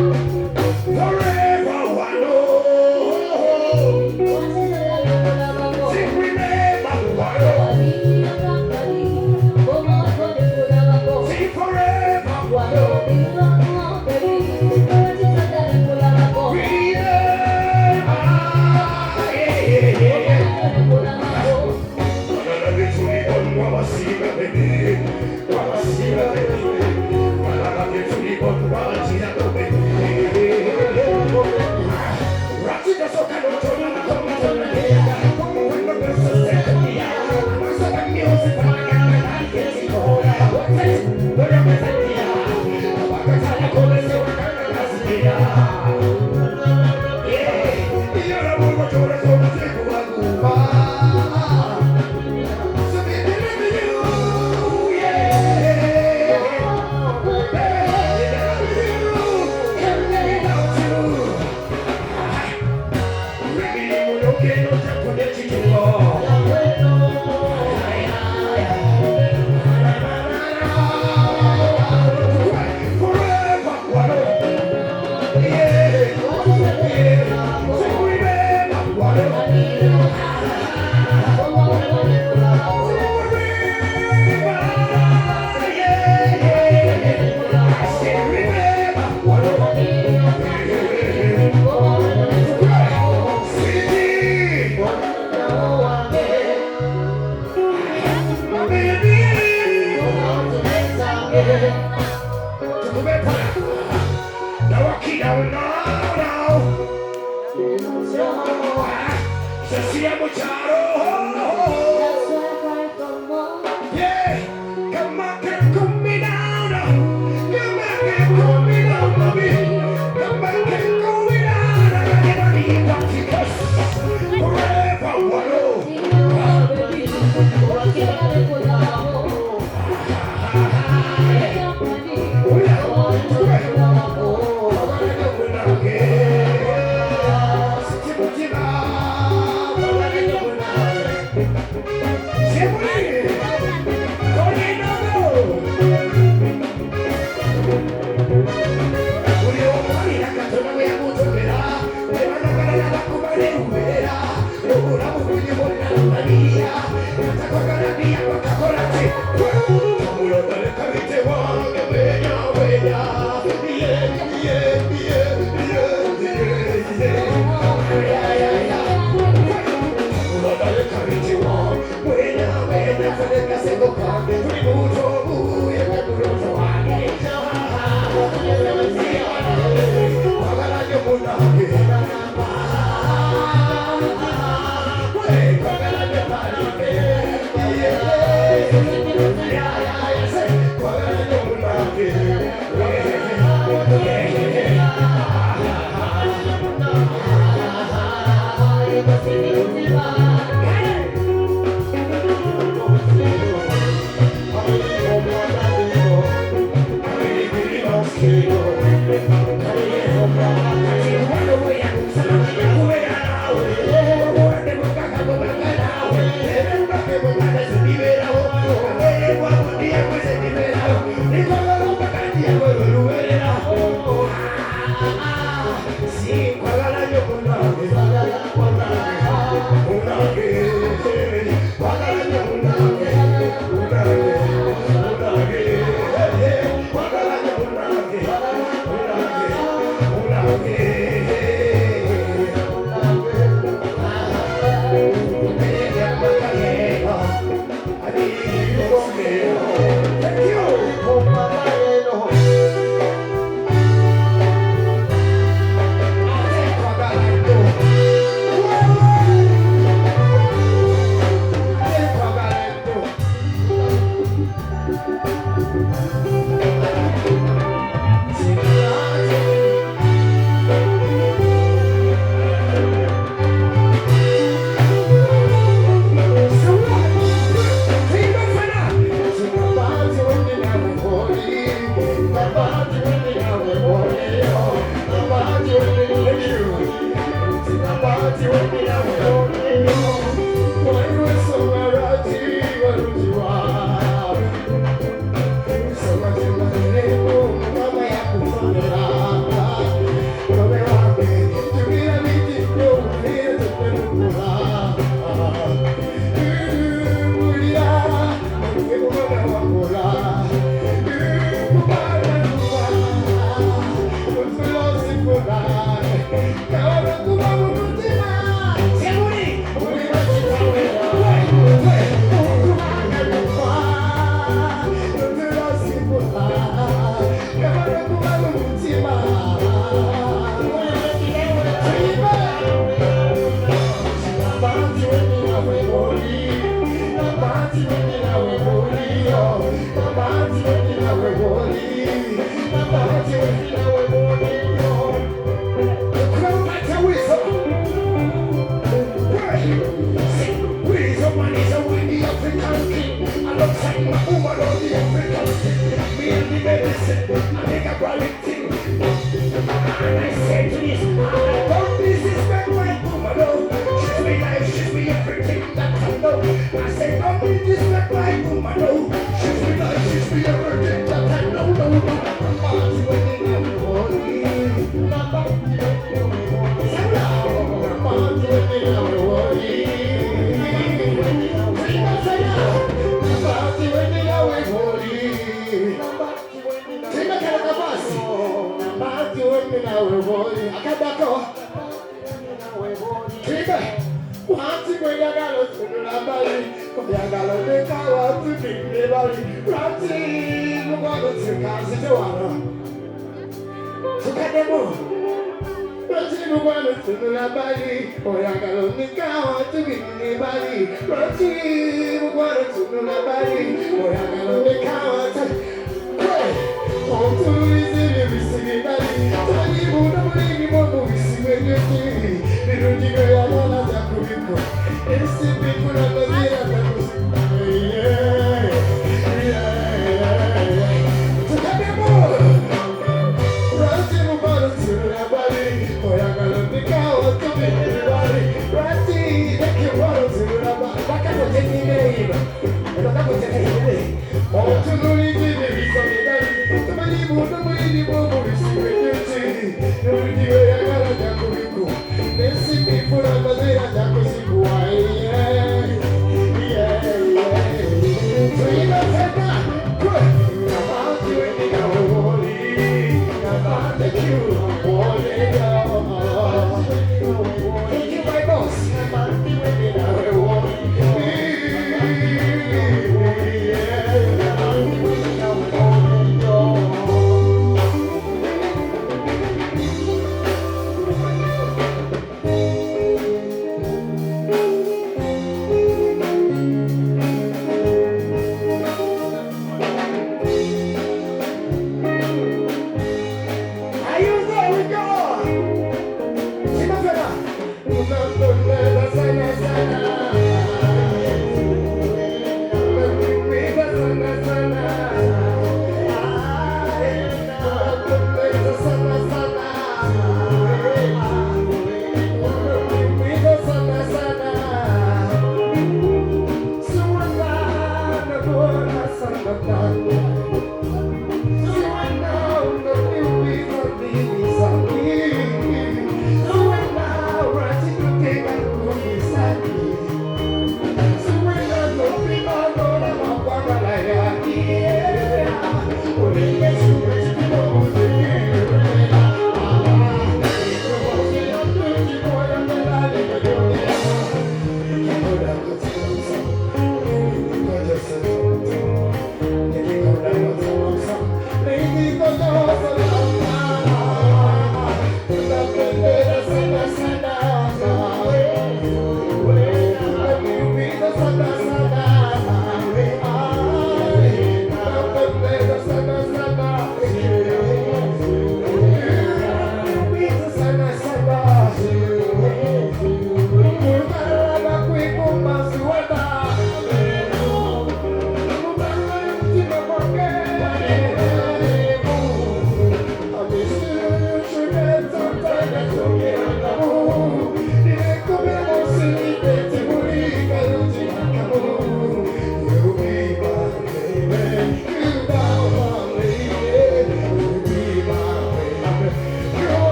Forever one, oh. Sing remember one, oh. Sing forever one, oh.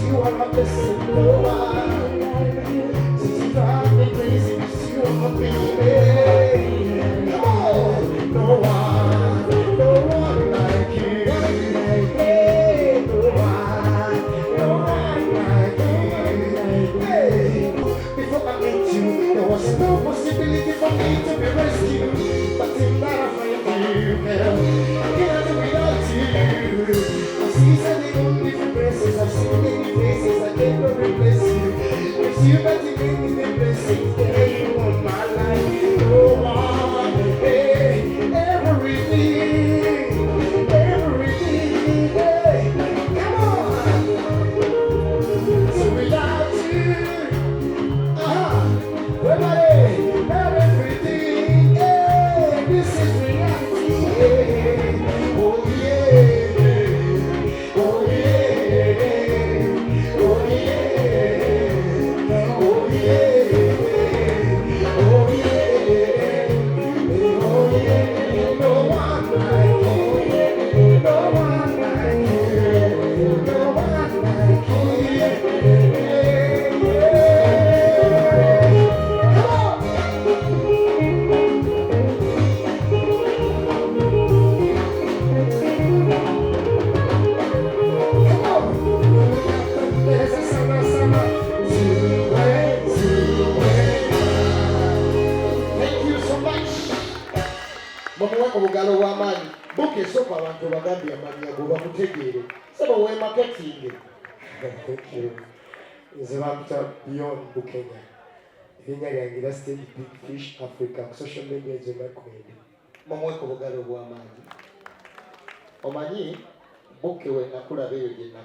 You are a blessing, no one. need to be rescued, but I'm not afraid to you, girl. I cannot do without you. I see something on different places, I've seen many faces, I can't go replace you. It's you that you make me the blessings, girl, you want my life. Oh, hey, everything, hey, come on. So without you, everybody, everything, hey, this is reality. Yeah. Oh yeah, oh yeah, oh yeah, oh yeah, oh yeah, oh yeah. No one like you, no one like you, no one like you. Thank you so much. Mwamuweko bugalo wa mani. Buke sopa abantu bagambye amanya go bamutegeere. Sebo we marketing. Thank you. Nze bamuta Beyond Bukenya. Erinnya lyange era Stage Big Fish Africa ku social media gye nakwedi. Mwamuweko bugalo bwa mani. Omanyi buke we nakulaba eyo gye